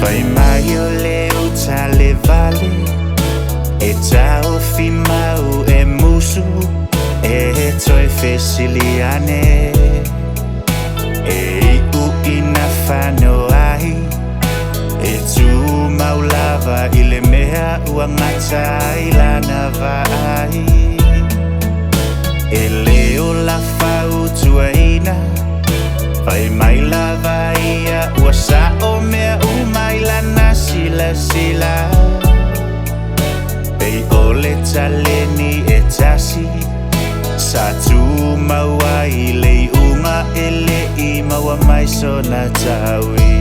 Fai mai o le uta le vale e tau fi mau e musu e toi fesiliane e u ina fano ai e tu mau lava i le mea ua ngata i lana vai e leo la fau tua ina fai mai lava ia ua sa o mea umai lana sila sila pei ole taleni e tasi sa tu maua i le unga ele i maua mai sona taui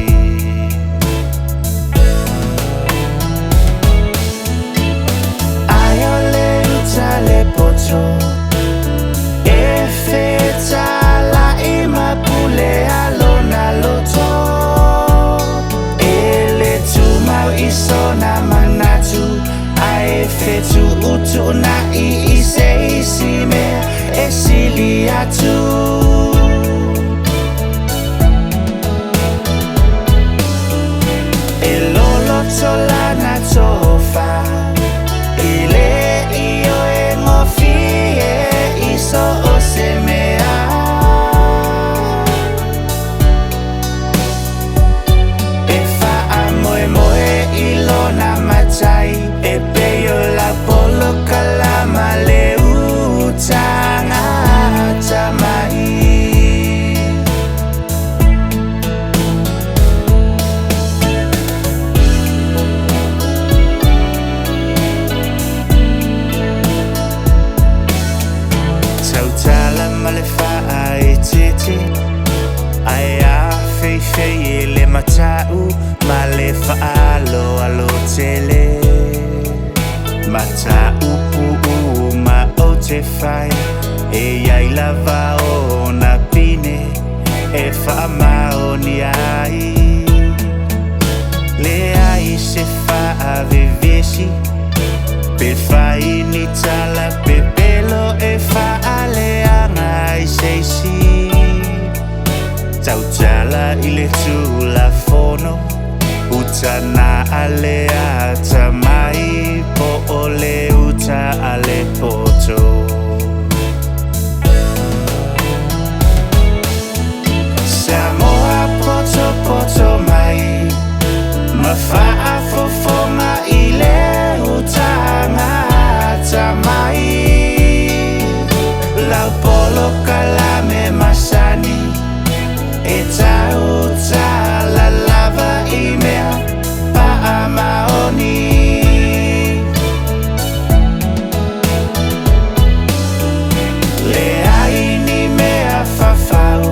ai ole uta le poto e feta la ima pule alona loto ele tu mau i sona manatu ai fetu utu na i se isime e sili atu e lolo tolana tofa ile io e ngofi e iso o semea e fa amoe moe ilona matai e peyo la polo kalama le utanga tamai tautala malefa ai titi ai a fei fei le matau malefa alo alo tele mata upu ma o te fai e ai lava o na pine e fa ma o ni ai le ai se fa avevesi pe fai ni tala pe pelo e fa ale angai sei si tau tala ile tu la fono utana ale ata mai po ole uta ale poto Samoa poto poto mai ma fa fofo ma ile utanga ata mai la polo kalame masani e tauta la lava imea pa amaoni le aini mea fafau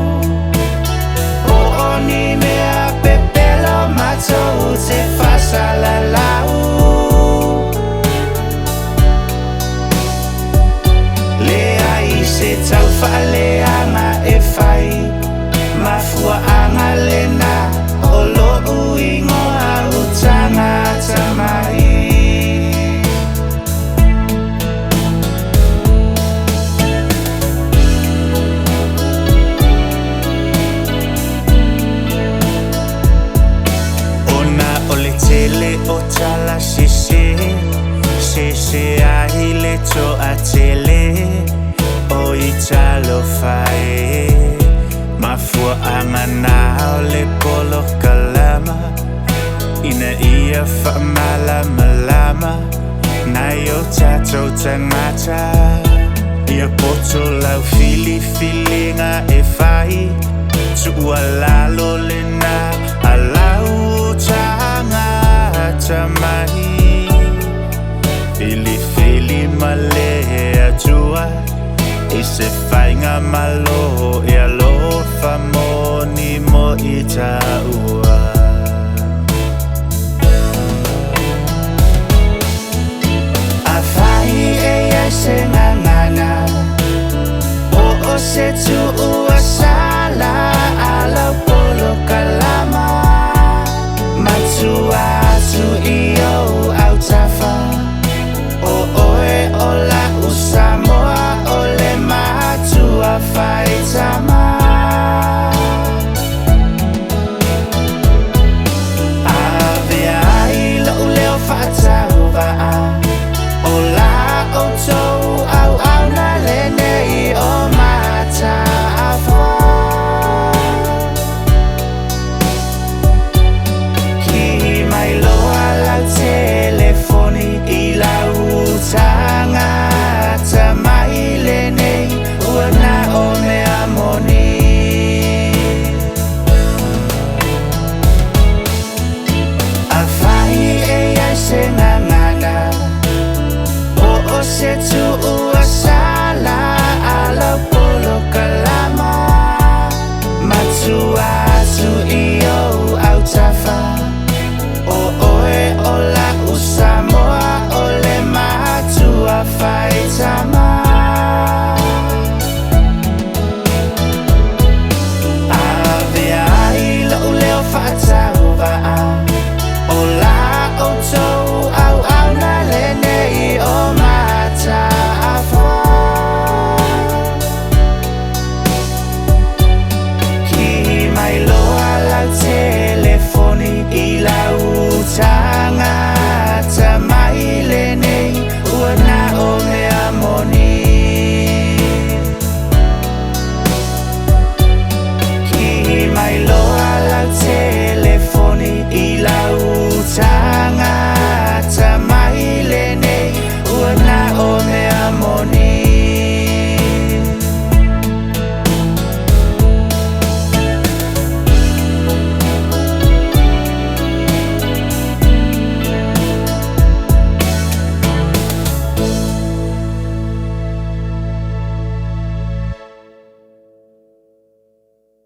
o oni mea pepelo matou te fasa la lau le ai se tau fale anga e fai mafua anga lena olo uingo a utanga tamai ona ole tele o tala se ai le to a tele o italo fai mafua angana ole polo kalama ina ia fa malama lama na yo tato tangata ia poto lau fili filinga e fai tu alalo lena alau tangata mai fili fili male atua e se fai nga malo e alo famoni mo itaua a fai e se ngangana o se tu ua sa